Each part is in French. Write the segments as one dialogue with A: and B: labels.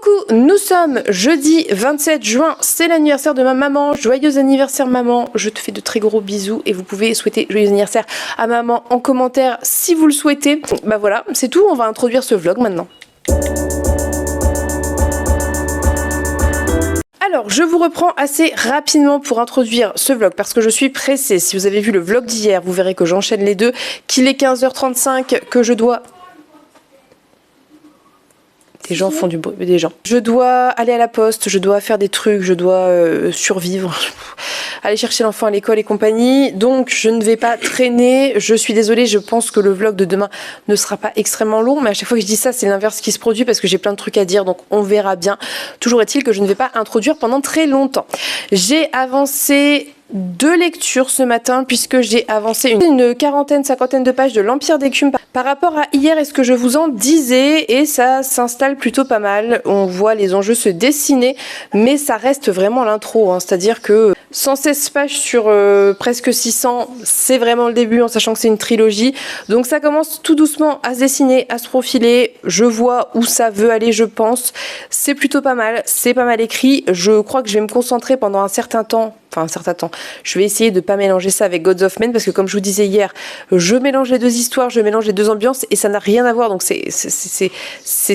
A: Coucou, nous sommes jeudi 27 juin, c'est l'anniversaire de ma maman, joyeux anniversaire maman, je te fais de très gros bisous et vous pouvez souhaiter joyeux anniversaire à maman en commentaire si vous le souhaitez. Bah voilà, c'est tout, on va introduire ce vlog maintenant. Alors, je vous reprends assez rapidement pour introduire ce vlog parce que je suis pressée. Si vous avez vu le vlog d'hier, vous verrez que j'enchaîne les deux, qu'il est 15h35, que je dois... Des gens font du bruit, des gens. Je dois aller à la poste, je dois faire des trucs, je dois survivre, aller chercher l'enfant à l'école et compagnie. Donc je ne vais pas traîner, je suis désolée, je pense que le vlog de demain ne sera pas extrêmement long. Mais à chaque fois que je dis ça, c'est l'inverse qui se produit parce que j'ai plein de trucs à dire, donc on verra bien. Toujours est-il que je ne vais pas introduire pendant très longtemps. J'ai avancé... 2 lectures ce matin puisque j'ai avancé une quarantaine, cinquantaine de pages de l'Empire d'écume par rapport à hier et ce que je vous en disais, et ça s'installe plutôt pas mal. On voit les enjeux se dessiner, mais ça reste vraiment l'intro, hein. C'est-à-dire que 116 pages sur presque 600, c'est vraiment le début en sachant que c'est une trilogie. Donc ça commence tout doucement à se dessiner, à se profiler. Je vois où ça veut aller, je pense. C'est plutôt pas mal, c'est pas mal écrit. Je crois que je vais me concentrer pendant un certain temps. Je vais essayer de pas mélanger ça avec Gods of Men parce que comme je vous disais hier, je mélange les deux histoires, je mélange les deux ambiances et ça n'a rien à voir. Donc c'est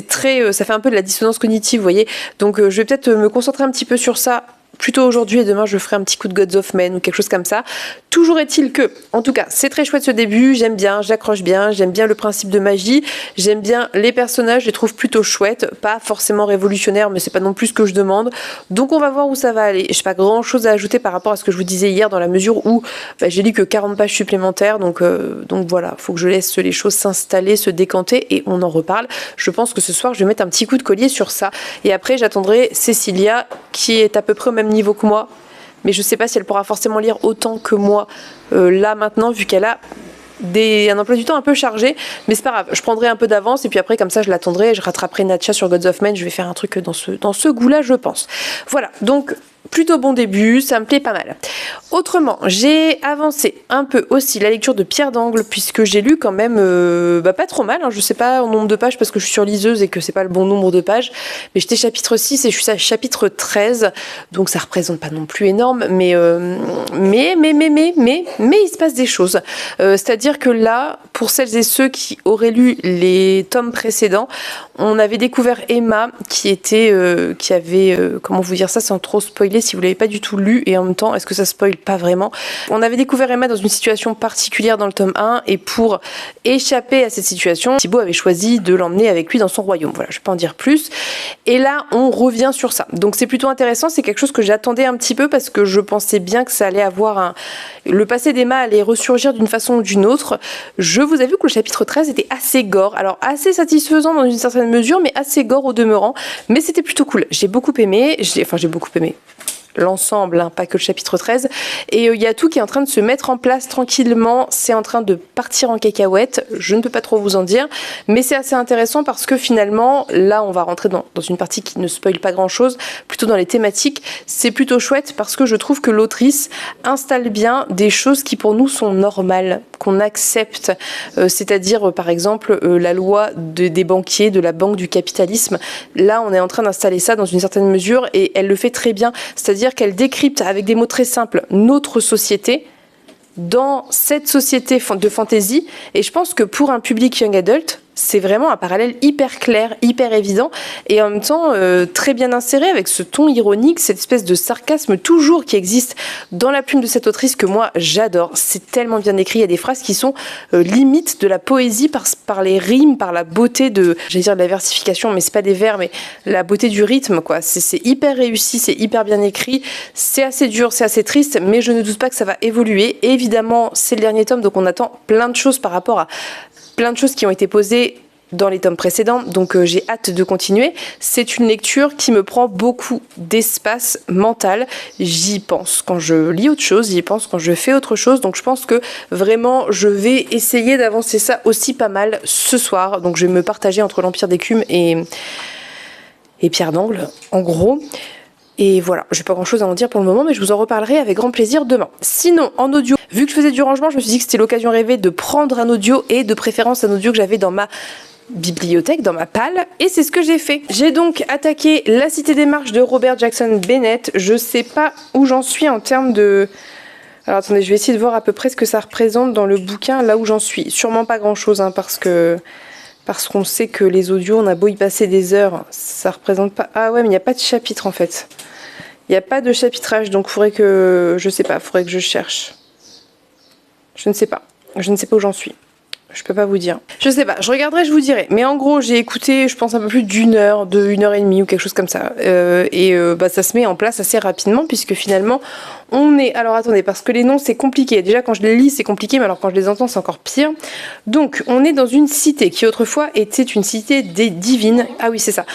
A: très, ça fait un peu de la dissonance cognitive, vous voyez. Donc je vais peut-être me concentrer un petit peu sur ça plutôt aujourd'hui et demain je ferai un petit coup de Gods of Men ou quelque chose comme ça. Toujours est-il que, en tout cas, c'est très chouette ce début, j'aime bien, j'accroche bien, j'aime bien le principe de magie, j'aime bien les personnages, je les trouve plutôt chouettes, pas forcément révolutionnaires, mais c'est pas non plus ce que je demande. Donc on va voir où ça va aller. J'ai pas grand chose à ajouter par rapport à ce que je vous disais hier dans la mesure où j'ai lu que 40 pages supplémentaires, donc voilà, faut que je laisse les choses s'installer, se décanter et on en reparle. Je pense que ce soir je vais mettre un petit coup de collier sur ça et après j'attendrai Cécilia qui est à peu près au même niveau que moi, mais je sais pas si elle pourra forcément lire autant que moi là maintenant vu qu'elle a un emploi du temps un peu chargé, mais c'est pas grave, je prendrai un peu d'avance et puis après comme ça je l'attendrai, je rattraperai Natcha sur Gods of Men, je vais faire un truc dans ce goût-là je pense. Voilà, donc plutôt bon début, ça me plaît pas mal. Autrement, j'ai avancé un peu aussi la lecture de Pierre d'Angle puisque j'ai lu quand même pas trop mal, hein. Je sais pas en nombre de pages parce que je suis sur liseuse et que c'est pas le bon nombre de pages, mais j'étais chapitre 6 et je suis à chapitre 13, donc ça représente pas non plus énorme, mais il se passe des choses. C'est-à-dire que là, pour celles et ceux qui auraient lu les tomes précédents, on avait découvert Emma qui avait, comment vous dire ça sans trop spoiler si vous l'avez pas du tout lu, et en même temps est-ce que ça spoil pas vraiment. On avait découvert Emma dans une situation particulière dans le tome 1 et pour échapper à cette situation, Thibaut avait choisi de l'emmener avec lui dans son royaume. Voilà, je vais pas en dire plus. Et là, on revient sur ça. Donc c'est plutôt intéressant, c'est quelque chose que j'attendais un petit peu parce que je pensais bien que ça allait avoir le passé d'Emma allait ressurgir d'une façon ou d'une autre. Je vous ai vu que le chapitre 13 était assez gore. Alors assez satisfaisant dans une certaine mesure, mais assez gore au demeurant. Mais c'était plutôt cool. J'ai beaucoup aimé. J'ai beaucoup aimé l'ensemble, hein, pas que le chapitre 13, et il y a tout qui est en train de se mettre en place tranquillement, c'est en train de partir en cacahuète, je ne peux pas trop vous en dire, mais c'est assez intéressant parce que finalement, là on va rentrer dans une partie qui ne spoile pas grand chose, plutôt dans les thématiques, c'est plutôt chouette parce que je trouve que l'autrice installe bien des choses qui pour nous sont normales, qu'on accepte, c'est-à-dire par exemple la loi des banquiers, de la banque du capitalisme, là on est en train d'installer ça dans une certaine mesure et elle le fait très bien, c'est-à-dire qu'elle décrypte avec des mots très simples notre société dans cette société de fantasy, et je pense que pour un public young adult c'est vraiment un parallèle hyper clair, hyper évident et en même temps très bien inséré avec ce ton ironique, cette espèce de sarcasme toujours qui existe dans la plume de cette autrice que moi j'adore. C'est tellement bien écrit, il y a des phrases qui sont limite de la poésie par les rimes, par la beauté de la versification, mais c'est pas des vers, mais la beauté du rythme quoi. C'est hyper réussi, c'est hyper bien écrit, c'est assez dur, c'est assez triste, mais je ne doute pas que ça va évoluer. Et évidemment c'est le dernier tome, donc on attend plein de choses par rapport à plein de choses qui ont été posées dans les tomes précédents, donc j'ai hâte de continuer. C'est une lecture qui me prend beaucoup d'espace mental, j'y pense quand je lis autre chose, j'y pense quand je fais autre chose, donc je pense que vraiment je vais essayer d'avancer ça aussi pas mal ce soir, donc je vais me partager entre l'Empire d'écume et Pierre d'Angle en gros. Et voilà, j'ai pas grand chose à en dire pour le moment, mais je vous en reparlerai avec grand plaisir demain. Sinon, en audio, vu que je faisais du rangement, je me suis dit que c'était l'occasion rêvée de prendre un audio, et de préférence un audio que j'avais dans ma bibliothèque, dans ma palle, et c'est ce que j'ai fait. J'ai donc attaqué La Cité des Marches de Robert Jackson Bennett. Je sais pas où j'en suis en termes de... Alors attendez, je vais essayer de voir à peu près ce que ça représente dans le bouquin, là où j'en suis. Sûrement pas grand chose, hein, parce qu'on sait que les audios, on a beau y passer des heures, ça représente pas... Ah ouais, mais il n'y a pas de chapitre en fait. Il n'y a pas de chapitrage, donc faudrait que... Je sais pas, faudrait que je cherche. Je ne sais pas où j'en suis. Je peux pas vous dire. Je sais pas, je regarderai, je vous dirai. Mais en gros, j'ai écouté, je pense, un peu plus d'une heure, de 1h30 ou quelque chose comme ça. Ça se met en place assez rapidement, puisque finalement, on est... Alors attendez, parce que les noms, c'est compliqué. Déjà, quand je les lis, c'est compliqué, mais alors quand je les entends, c'est encore pire. Donc, on est dans une cité qui autrefois était une cité des divines. Ah oui, c'est ça.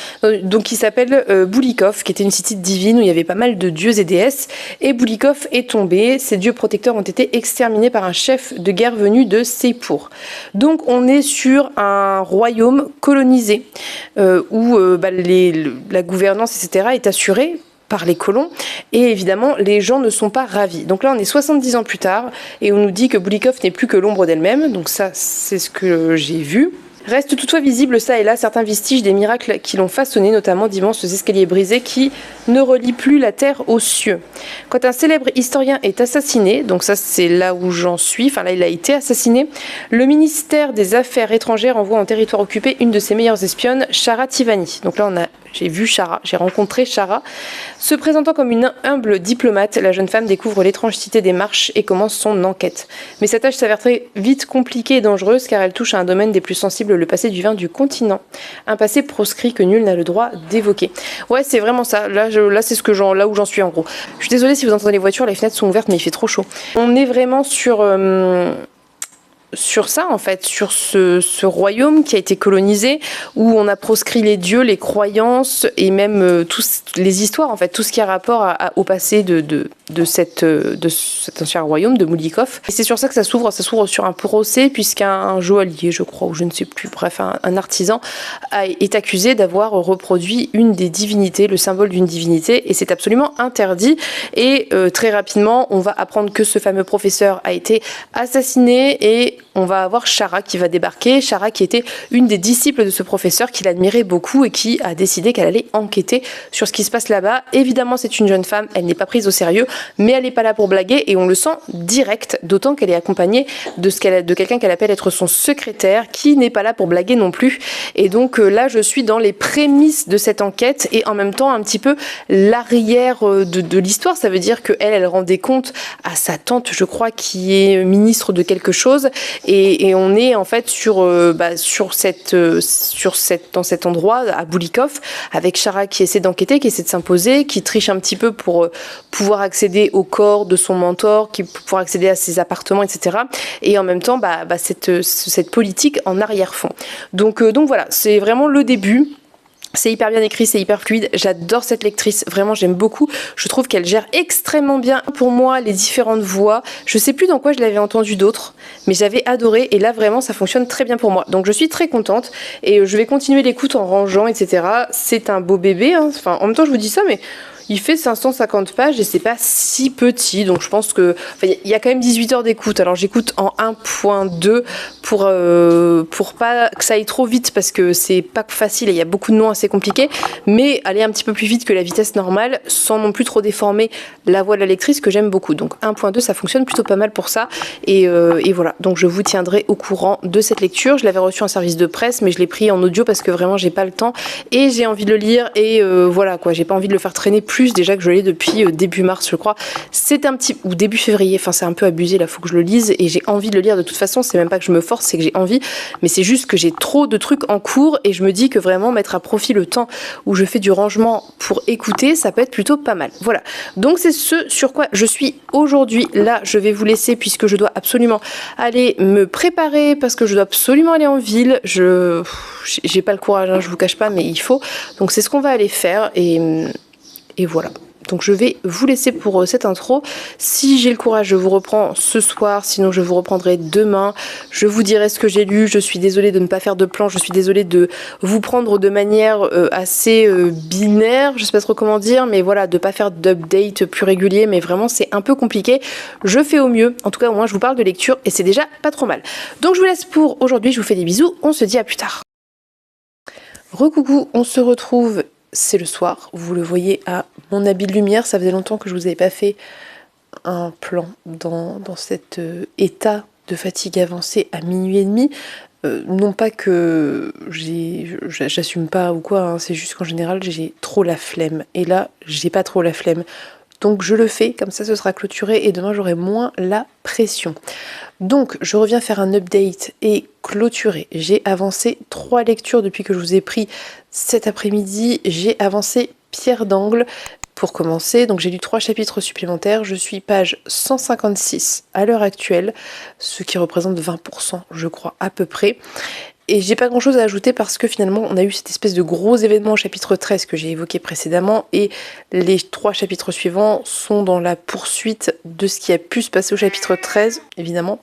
A: Donc, qui s'appelle Boulikov, qui était une cité divine où il y avait pas mal de dieux et déesses. Et Boulikov est tombé. Ces dieux protecteurs ont été exterminés par un chef de guerre venu de Seypour. Donc, on est sur un royaume colonisé où la gouvernance, etc., est assurée par les colons, et évidemment les gens ne sont pas ravis. Donc là on est 70 ans plus tard et on nous dit que Boulikov n'est plus que l'ombre d'elle-même, donc ça c'est ce que j'ai vu. Reste toutefois visible ça et là certains vestiges des miracles qui l'ont façonné, notamment d'immenses escaliers brisés qui ne relient plus la terre aux cieux. Quand un célèbre historien est assassiné, donc ça c'est là où j'en suis, enfin là il a été assassiné, le ministère des Affaires étrangères envoie en territoire occupé une de ses meilleures espionnes, Chara Tivani. Donc là j'ai vu Chara, j'ai rencontré Chara. Se présentant comme une humble diplomate, la jeune femme découvre l'étrange cité des Marches et commence son enquête. Mais sa tâche s'avère très vite compliquée et dangereuse car elle touche à un domaine des plus sensibles, le passé du vin du continent. Un passé proscrit que nul n'a le droit d'évoquer. Ouais, c'est vraiment ça. Là c'est là où j'en suis en gros. Je suis désolée si vous entendez les voitures, les fenêtres sont ouvertes mais il fait trop chaud. On est vraiment sur ça en fait, sur ce royaume qui a été colonisé, où on a proscrit les dieux, les croyances et même les histoires en fait, tout ce qui a rapport au passé de cet ancien royaume de Boulikov. Et c'est sur ça que ça s'ouvre sur un procès puisqu'un joaillier, je crois, ou je ne sais plus, bref, un artisan est accusé d'avoir reproduit une des divinités, le symbole d'une divinité, et c'est absolument interdit. Et très rapidement, on va apprendre que ce fameux professeur a été assassiné et on va avoir Chara qui va débarquer. Chara qui était une des disciples de ce professeur qu'il admirait beaucoup et qui a décidé qu'elle allait enquêter sur ce qui se passe là-bas. Évidemment, c'est une jeune femme, elle n'est pas prise au sérieux, mais elle n'est pas là pour blaguer et on le sent direct, d'autant qu'elle est accompagnée de quelqu'un qu'elle appelle être son secrétaire, qui n'est pas là pour blaguer non plus. Et donc là, je suis dans les prémices de cette enquête et en même temps un petit peu l'arrière de l'histoire. Ça veut dire qu'elle rendait compte à sa tante, je crois, qui est ministre de quelque chose. Et on est en fait dans cet endroit à Boulikov avec Chara qui essaie d'enquêter, qui essaie de s'imposer, qui triche un petit peu pour pouvoir accéder au corps de son mentor, pouvoir accéder à ses appartements, etc. Et en même temps, cette politique en arrière-fond. Donc voilà, c'est vraiment le début. C'est hyper bien écrit, c'est hyper fluide. J'adore cette lectrice, vraiment j'aime beaucoup. Je trouve qu'elle gère extrêmement bien pour moi les différentes voix. Je sais plus dans quoi je l'avais entendu d'autres, mais j'avais adoré et là vraiment ça fonctionne très bien pour moi. Donc je suis très contente et je vais continuer l'écoute en rangeant, etc. C'est un beau bébé, hein. Enfin, en même temps je vous dis ça, mais il fait 550 pages et c'est pas si petit, donc je pense que il y a quand même 18 heures d'écoute. Alors j'écoute en 1.2 pour pas que ça aille trop vite parce que c'est pas facile et il y a beaucoup de noms assez compliqués, mais aller un petit peu plus vite que la vitesse normale sans non plus trop déformer la voix de la lectrice que j'aime beaucoup. Donc 1.2 ça fonctionne plutôt pas mal pour ça et voilà. Donc je vous tiendrai au courant de cette lecture. Je l'avais reçu en service de presse mais je l'ai pris en audio parce que vraiment j'ai pas le temps et j'ai envie de le lire et voilà quoi, j'ai pas envie de le faire traîner plus déjà que je l'ai depuis début mars je crois, ou début février, enfin c'est un peu abusé là, faut que je le lise et j'ai envie de le lire de toute façon, c'est même pas que je me force, c'est que j'ai envie, mais c'est juste que j'ai trop de trucs en cours et je me dis que vraiment mettre à profit le temps où je fais du rangement pour écouter, ça peut être plutôt pas mal. Voilà, donc c'est ce sur quoi je suis aujourd'hui. Là je vais vous laisser puisque je dois absolument aller me préparer parce que je dois absolument aller en ville, j'ai pas le courage, hein, je vous cache pas, mais il faut, donc c'est ce qu'on va aller faire et voilà. Donc je vais vous laisser pour cette intro. Si j'ai le courage, je vous reprends ce soir. Sinon, je vous reprendrai demain. Je vous dirai ce que j'ai lu. Je suis désolée de ne pas faire de plan. Je suis désolée de vous prendre de manière assez binaire. Je sais pas trop comment dire. Mais voilà, de pas faire d'update plus régulier. Mais vraiment, c'est un peu compliqué. Je fais au mieux. En tout cas, au moins, je vous parle de lecture. Et c'est déjà pas trop mal. Donc je vous laisse pour aujourd'hui. Je vous fais des bisous. On se dit à plus tard. Recoucou, on se retrouve, c'est le soir, vous le voyez à mon habit de lumière, ça faisait longtemps que je vous avais pas fait un plan dans cet état de fatigue avancée à minuit et demi. Non pas que j'assume pas ou quoi, hein, c'est juste qu'en général j'ai trop la flemme. Et là, j'ai pas trop la flemme. Donc je le fais, comme ça ce sera clôturé et demain j'aurai moins la pression. Donc je reviens faire un update et clôturer. J'ai avancé 3 lectures depuis que je vous ai pris cet après-midi. J'ai avancé Pierre d'Angle. Pour commencer, donc j'ai lu 3 chapitres supplémentaires, je suis page 156 à l'heure actuelle, ce qui représente 20% je crois à peu près. Et j'ai pas grand chose à ajouter parce que finalement on a eu cette espèce de gros événement au chapitre 13 que j'ai évoqué précédemment et les 3 chapitres suivants sont dans la poursuite de ce qui a pu se passer au chapitre 13 évidemment,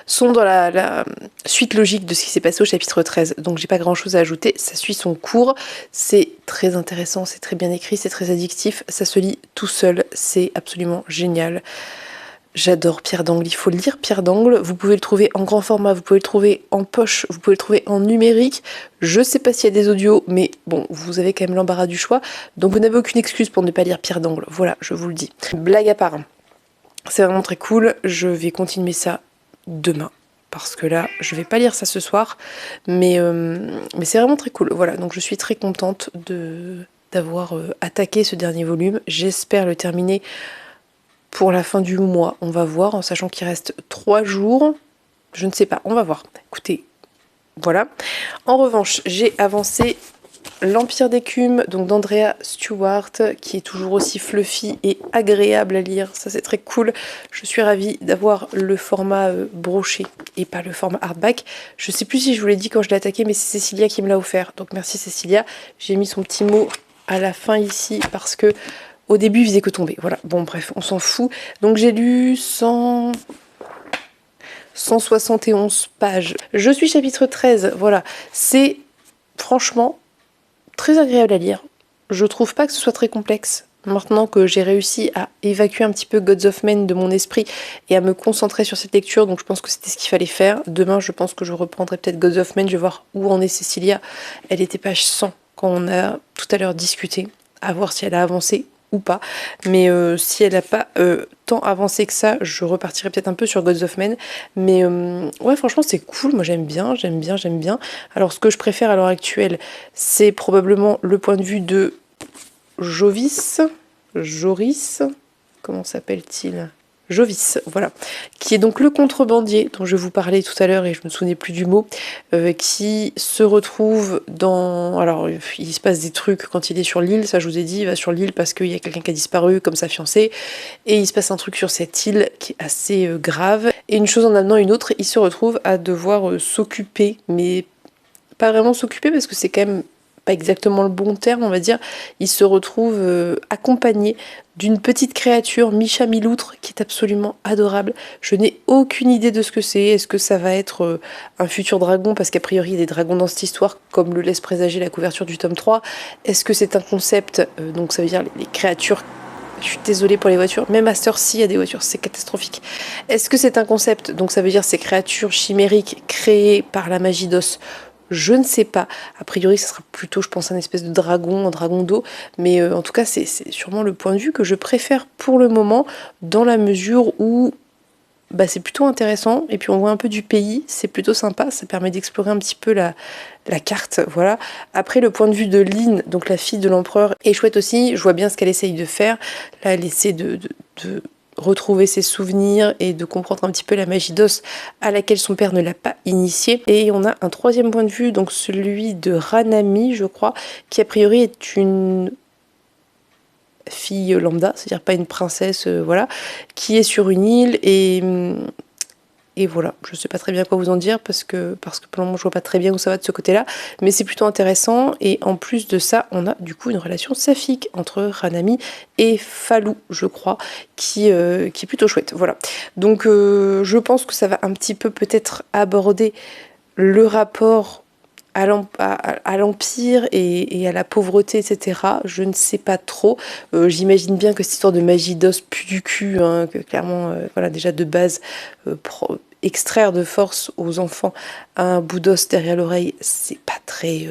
A: sont dans la suite logique de ce qui s'est passé au chapitre 13, donc j'ai pas grand chose à ajouter, ça suit son cours, c'est très intéressant, c'est très bien écrit, c'est très addictif, ça se lit tout seul, c'est absolument génial. J'adore Pierre d'Angle, il faut lire Pierre d'Angle, vous pouvez le trouver en grand format, vous pouvez le trouver en poche, vous pouvez le trouver en numérique, je sais pas s'il y a des audios, mais bon, vous avez quand même l'embarras du choix, donc vous n'avez aucune excuse pour ne pas lire Pierre d'Angle, voilà, je vous le dis. Blague à part, c'est vraiment très cool, je vais continuer ça demain, parce que là, je vais pas lire ça ce soir, mais c'est vraiment très cool, voilà, donc je suis très contente d'avoir attaqué ce dernier volume, j'espère le terminer pour la fin du mois, on va voir, en sachant qu'il reste 3 jours. Je ne sais pas, on va voir. Écoutez, voilà. En revanche, j'ai avancé L'Empire d'écume, donc d'Andrea Stewart, qui est toujours aussi fluffy et agréable à lire. Ça, c'est très cool. Je suis ravie d'avoir le format broché et pas le format hardback. Je sais plus si je vous l'ai dit quand je l'ai attaqué, mais c'est Cécilia qui me l'a offert. Donc merci Cécilia. J'ai mis son petit mot à la fin ici parce que au début, il faisait que tomber. Voilà. Bon, bref, on s'en fout. Donc, j'ai lu 171 pages. Je suis chapitre 13. Voilà. C'est franchement très agréable à lire. Je trouve pas que ce soit très complexe. Maintenant que j'ai réussi à évacuer un petit peu Gods of Men de mon esprit et à me concentrer sur cette lecture, donc je pense que c'était ce qu'il fallait faire. Demain, je pense que je reprendrai peut-être Gods of Men. Je vais voir où en est Cécilia. Elle était page 100 quand on a tout à l'heure discuté. À voir si elle a avancé ou pas, mais si elle n'a pas tant avancé que ça, je repartirai peut-être un peu sur Gods of Men, mais ouais, franchement c'est cool, moi j'aime bien. Alors ce que je préfère à l'heure actuelle, c'est probablement le point de vue de Joris, comment s'appelle-t-il ? Jovis, voilà, qui est donc le contrebandier dont je vous parlais tout à l'heure et je me souvenais plus du mot, qui se retrouve dans... Alors, il se passe des trucs quand il est sur l'île, ça je vous ai dit, il va sur l'île parce qu'il y a quelqu'un qui a disparu comme sa fiancée, et il se passe un truc sur cette île qui est assez grave, et une chose en amenant une autre, il se retrouve à devoir s'occuper, mais pas vraiment s'occuper parce que c'est quand même pas exactement le bon terme, on va dire, il se retrouve accompagné d'une petite créature, Micha Miloutre, qui est absolument adorable. Je n'ai aucune idée de ce que c'est. Est-ce que ça va être un futur dragon? Parce qu'a priori, il y a des dragons dans cette histoire, comme le laisse présager la couverture du tome 3. Est-ce que c'est un concept, donc ça veut dire les créatures... Je suis désolée pour les voitures, même à cette heure-ci, il y a des voitures, c'est catastrophique. Est-ce que c'est un concept, donc ça veut dire ces créatures chimériques créées par la magie d'os? Je ne sais pas. A priori, ça sera plutôt, je pense, un espèce de dragon, un dragon d'eau. Mais en tout cas, c'est sûrement le point de vue que je préfère pour le moment, dans la mesure où bah, c'est plutôt intéressant. Et puis, on voit un peu du pays. C'est plutôt sympa. Ça permet d'explorer un petit peu la carte. Voilà. Après, le point de vue de Lynn, donc la fille de l'empereur, est chouette aussi. Je vois bien ce qu'elle essaye de faire. Là, elle essaie de retrouver ses souvenirs et de comprendre un petit peu la magie d'os à laquelle son père ne l'a pas initiée. Et on a un troisième point de vue, donc celui de Ranami, je crois, qui a priori est une fille lambda, c'est-à-dire pas une princesse, voilà, qui est sur une île et voilà, je sais pas très bien quoi vous en dire parce que pour le moment je vois pas très bien où ça va de ce côté-là, mais c'est plutôt intéressant et en plus de ça, on a du coup une relation saphique entre Ranami et Falou, je crois, qui est plutôt chouette. Voilà. Donc je pense que ça va un petit peu peut-être aborder le rapport à l'Empire et à la pauvreté, etc. Je ne sais pas trop. J'imagine bien que cette histoire de magie d'os pue du cul, hein, que clairement, voilà, déjà de base, extraire de force aux enfants un bout d'os derrière l'oreille, c'est pas très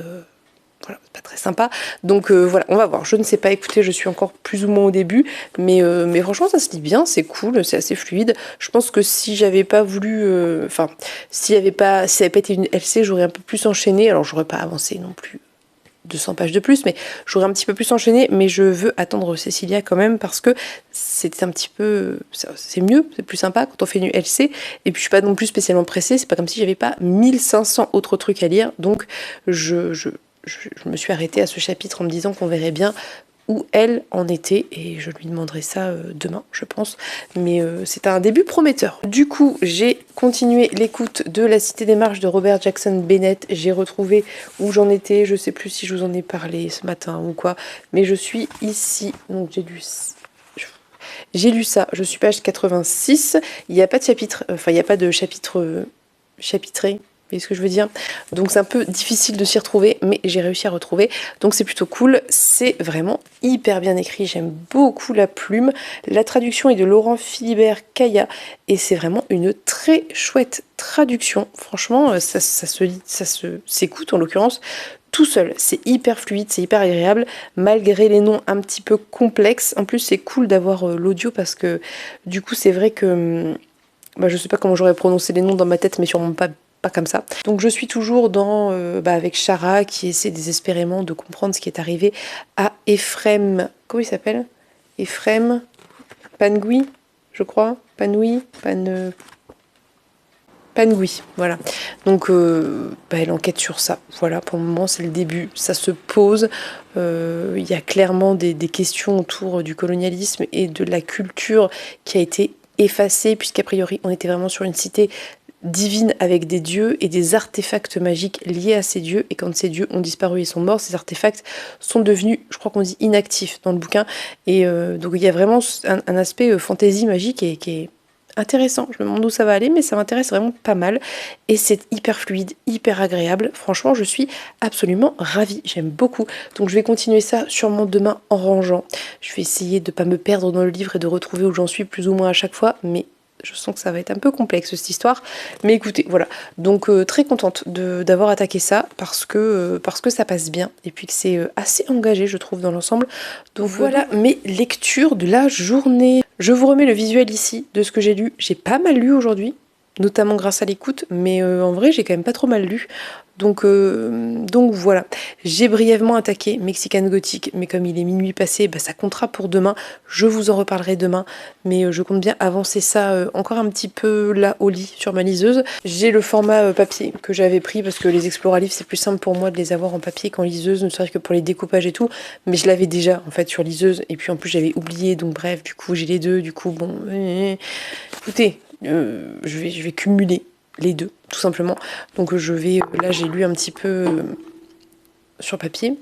A: voilà, c'est pas très sympa. Donc voilà, on va voir. Je ne sais pas, écoutez, je suis encore plus ou moins au début, mais franchement, ça se lit bien, c'est cool, c'est assez fluide. Je pense que si j'avais pas voulu, enfin, si ça avait pas été une LC, j'aurais un peu plus enchaîné. Alors, j'aurais pas avancé non plus 200 pages de plus, mais j'aurais un petit peu plus enchaîné, mais je veux attendre Cécilia quand même parce que c'est un petit peu, c'est mieux, c'est plus sympa quand on fait une LC, et puis je suis pas non plus spécialement pressée, c'est pas comme si j'avais pas 1500 autres trucs à lire, donc je me suis arrêtée à ce chapitre en me disant qu'on verrait bien où elle en était, et je lui demanderai ça demain, je pense. Mais c'est un début prometteur. Du coup, j'ai continué l'écoute de La Cité des Marches de Robert Jackson Bennett. J'ai retrouvé où j'en étais. Je sais plus si je vous en ai parlé ce matin ou quoi, mais je suis ici. Donc j'ai lu ça. Je suis page 86. Il n'y a pas de chapitre, enfin il n'y a pas de chapitre chapitré. Vous voyez ce que je veux dire? Donc c'est un peu difficile de s'y retrouver, mais j'ai réussi à retrouver. Donc c'est plutôt cool. C'est vraiment hyper bien écrit. J'aime beaucoup la plume. La traduction est de Laurent Philibert Caya et c'est vraiment une très chouette traduction. Franchement, ça s'écoute en l'occurrence tout seul. C'est hyper fluide, c'est hyper agréable, malgré les noms un petit peu complexes. En plus, c'est cool d'avoir l'audio parce que du coup, c'est vrai que je sais pas comment j'aurais prononcé les noms dans ma tête, mais sûrement pas comme ça. Donc je suis toujours avec Chara qui essaie désespérément de comprendre ce qui est arrivé à Ephrem. Comment il s'appelle? Ephrem Pangui, je crois. Pangui, voilà. Donc elle enquête sur ça. Voilà, pour le moment c'est le début. Ça se pose. Il y a clairement des questions autour du colonialisme et de la culture qui a été effacée, puisqu'a priori on était vraiment sur une cité divine avec des dieux et des artefacts magiques liés à ces dieux, et quand ces dieux ont disparu et sont morts, ces artefacts sont devenus, je crois qu'on dit, inactifs dans le bouquin, et donc il y a vraiment un aspect fantaisie magique qui est intéressant. Je me demande où ça va aller, mais ça m'intéresse vraiment pas mal, et c'est hyper fluide, hyper agréable. Franchement, je suis absolument ravie, j'aime beaucoup. Donc je vais continuer ça sûrement demain en rangeant. Je vais essayer de pas me perdre dans le livre et de retrouver où j'en suis plus ou moins à chaque fois, mais je sens que ça va être un peu complexe cette histoire, mais écoutez, voilà. Donc très contente d'avoir attaqué ça parce que ça passe bien et puis que c'est assez engagé, je trouve, dans l'ensemble. Donc voilà mes lectures de la journée. Je vous remets le visuel ici de ce que j'ai lu. J'ai pas mal lu aujourd'hui, notamment grâce à l'écoute, mais en vrai j'ai quand même pas trop mal lu. Donc voilà, j'ai brièvement attaqué Mexican Gothic, mais comme il est minuit passé, ça comptera pour demain. Je vous en reparlerai demain, mais je compte bien avancer ça encore un petit peu là au lit sur ma liseuse. J'ai le format papier que j'avais pris parce que les Exploralivres c'est plus simple pour moi de les avoir en papier qu'en liseuse, ne serait-ce que pour les découpages et tout, mais je l'avais déjà en fait sur liseuse et puis en plus j'avais oublié, donc bref, du coup j'ai les deux, du coup bon, écoutez, je vais cumuler les deux, tout simplement. Donc là j'ai lu un petit peu sur papier,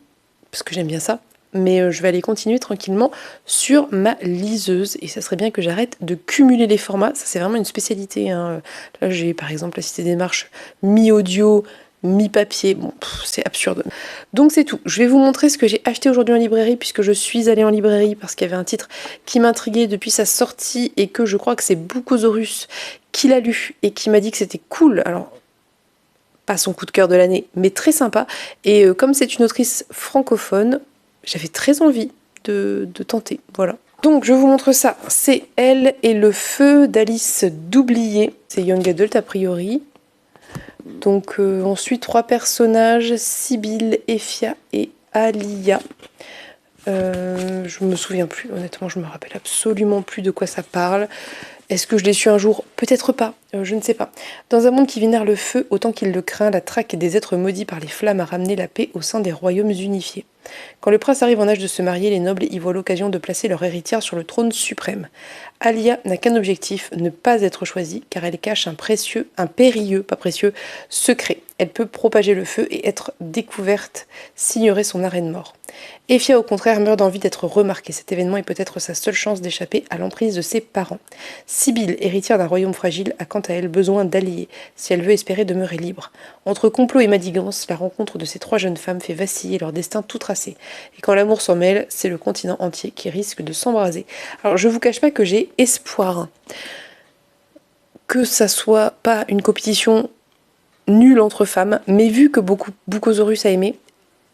A: parce que j'aime bien ça, mais je vais aller continuer tranquillement sur ma liseuse, et ça serait bien que j'arrête de cumuler les formats, ça c'est vraiment une spécialité, hein. Là j'ai par exemple La Cité des Marches, mi-audio, mi-papier, bon, c'est absurde. Donc c'est tout, je vais vous montrer ce que j'ai acheté aujourd'hui en librairie, puisque je suis allée en librairie parce qu'il y avait un titre qui m'intriguait depuis sa sortie, et que je crois que c'est Boukosaurus qui l'a lu et qui m'a dit que c'était cool. Alors, pas son coup de cœur de l'année, mais très sympa. Et comme c'est une autrice francophone, j'avais très envie de tenter. Voilà. Donc je vous montre ça. C'est Elle et le feu d'Alice Doublier. C'est Young Adult a priori. Donc on suit 3 personnages, Sibylle, Ephia et Alia. Je me souviens plus, honnêtement, je me rappelle absolument plus de quoi ça parle. Est-ce que je l'ai su un jour? Peut-être pas, je ne sais pas. Dans un monde qui vénère le feu, autant qu'il le craint, la traque des êtres maudits par les flammes a ramené la paix au sein des royaumes unifiés. Quand le prince arrive en âge de se marier, les nobles y voient l'occasion de placer leur héritière sur le trône suprême. Alia n'a qu'un objectif, ne pas être choisie, car elle cache un périlleux secret. Elle peut propager le feu et être découverte, signerait son arrêt de mort. Ephia, au contraire, meurt d'envie d'être remarquée. Cet événement est peut-être sa seule chance d'échapper à l'emprise de ses parents. Sibylle, héritière d'un royaume fragile, a quant à elle besoin d'alliés, si elle veut espérer demeurer libre. Entre complot et manigance, la rencontre de ces 3 jeunes femmes fait vaciller leur destin tout tracé. Et quand l'amour s'en mêle, c'est le continent entier qui risque de s'embraser. Alors je vous cache pas que j'ai espoir que ça soit pas une compétition nulle entre femmes, mais vu que Boukosaurus a aimé,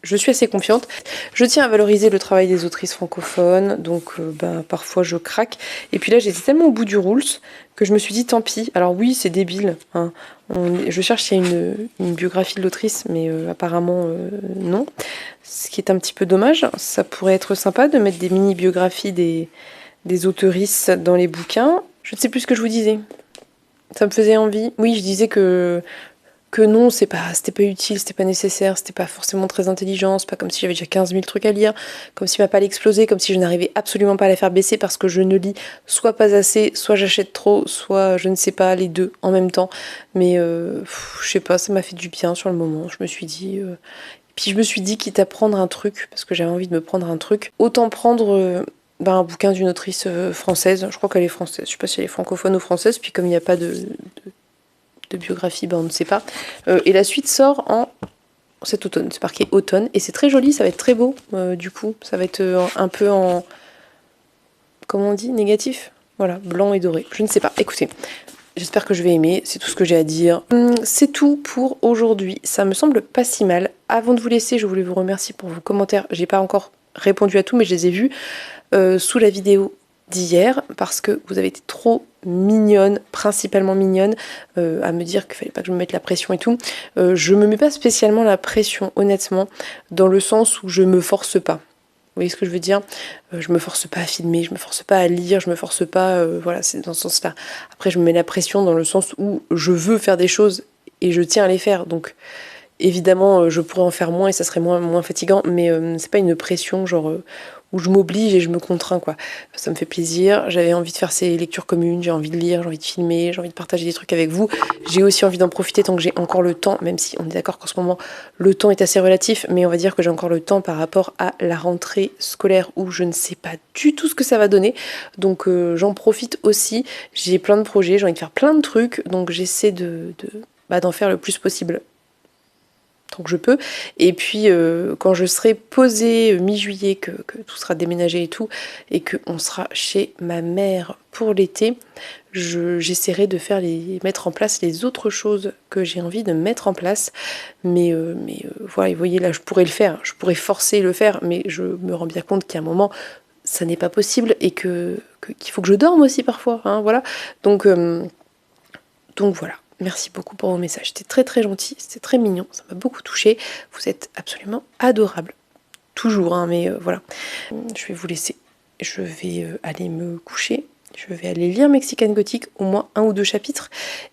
A: je suis assez confiante. Je tiens à valoriser le travail des autrices francophones, donc parfois je craque. Et puis là, j'étais tellement au bout du rules que je me suis dit tant pis. Alors oui, c'est débile, hein. Je cherche s'il y a une biographie de l'autrice, mais apparemment non. Ce qui est un petit peu dommage. Ça pourrait être sympa de mettre des mini-biographies des autrices dans les bouquins. Je ne sais plus ce que je vous disais. Ça me faisait envie. Oui, je disais que non, c'était pas utile, c'était pas nécessaire, c'était pas forcément très intelligent, c'est pas comme si j'avais déjà 15 000 trucs à lire, comme si ma palle explosait, comme si je n'arrivais absolument pas à la faire baisser parce que je ne lis soit pas assez, soit j'achète trop, soit je ne sais pas, les deux en même temps. Mais je sais pas, ça m'a fait du bien sur le moment. Je me suis dit. Puis je me suis dit, quitte à prendre un truc, parce que j'avais envie de me prendre un truc, autant prendre un bouquin d'une autrice française. Je crois qu'elle est française, je sais pas si elle est francophone ou française, puis comme il n'y a pas de biographie, on ne sait pas. Et la suite sort en cet automne, c'est marqué automne, et c'est très joli, ça va être très beau, du coup. Ça va être un peu en... Comment on dit? Négatif? Voilà, blanc et doré. Je ne sais pas. Écoutez, j'espère que je vais aimer, c'est tout ce que j'ai à dire. C'est tout pour aujourd'hui, ça me semble pas si mal. Avant de vous laisser, je voulais vous remercier pour vos commentaires. J'ai pas encore répondu à tout, mais je les ai vus sous la vidéo d'hier parce que vous avez été trop mignonne, principalement mignonne, à me dire qu'il fallait pas que je me mette la pression et tout. Je me mets pas spécialement la pression, honnêtement, dans le sens où je me force pas. Vous voyez ce que je veux dire? Je me force pas à filmer, je me force pas à lire, je me force pas, voilà, c'est dans ce sens-là. Après, je me mets la pression dans le sens où je veux faire des choses et je tiens à les faire, donc évidemment, je pourrais en faire moins et ça serait moins fatigant, mais c'est pas une pression genre où je m'oblige et je me contrains, quoi. Ça me fait plaisir, j'avais envie de faire ces lectures communes, j'ai envie de lire, j'ai envie de filmer, j'ai envie de partager des trucs avec vous. J'ai aussi envie d'en profiter tant que j'ai encore le temps, même si on est d'accord qu'en ce moment, le temps est assez relatif, mais on va dire que j'ai encore le temps par rapport à la rentrée scolaire où je ne sais pas du tout ce que ça va donner. Donc j'en profite aussi, j'ai plein de projets, j'ai envie de faire plein de trucs, donc j'essaie d'en faire le plus possible tant que je peux. Et puis quand je serai posée mi-juillet, que tout sera déménagé et tout, et qu'on sera chez ma mère pour l'été, j'essaierai de mettre en place les autres choses que j'ai envie de mettre en place. Mais voilà, vous voyez là, je pourrais le faire, je pourrais forcer le faire, mais je me rends bien compte qu'à un moment, ça n'est pas possible et qu'il faut que je dorme aussi parfois, hein, voilà. Donc voilà. Merci beaucoup pour vos messages, c'était très très gentil, c'était très mignon, ça m'a beaucoup touchée. Vous êtes absolument adorables, toujours, hein, mais voilà. Je vais vous laisser, je vais aller me coucher, je vais aller lire Mexican Gothic, au moins 1 ou 2 chapitres,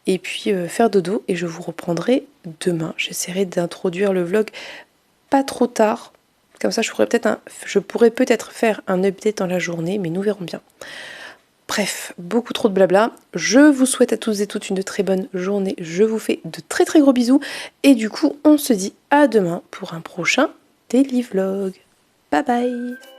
A: et puis faire dodo, et je vous reprendrai demain. J'essaierai d'introduire le vlog pas trop tard, comme ça je pourrais peut-être faire un update dans la journée, mais nous verrons bien. Bref, beaucoup trop de blabla. Je vous souhaite à tous et toutes une très bonne journée. Je vous fais de très très gros bisous. Et du coup, on se dit à demain pour un prochain daily vlog. Bye bye!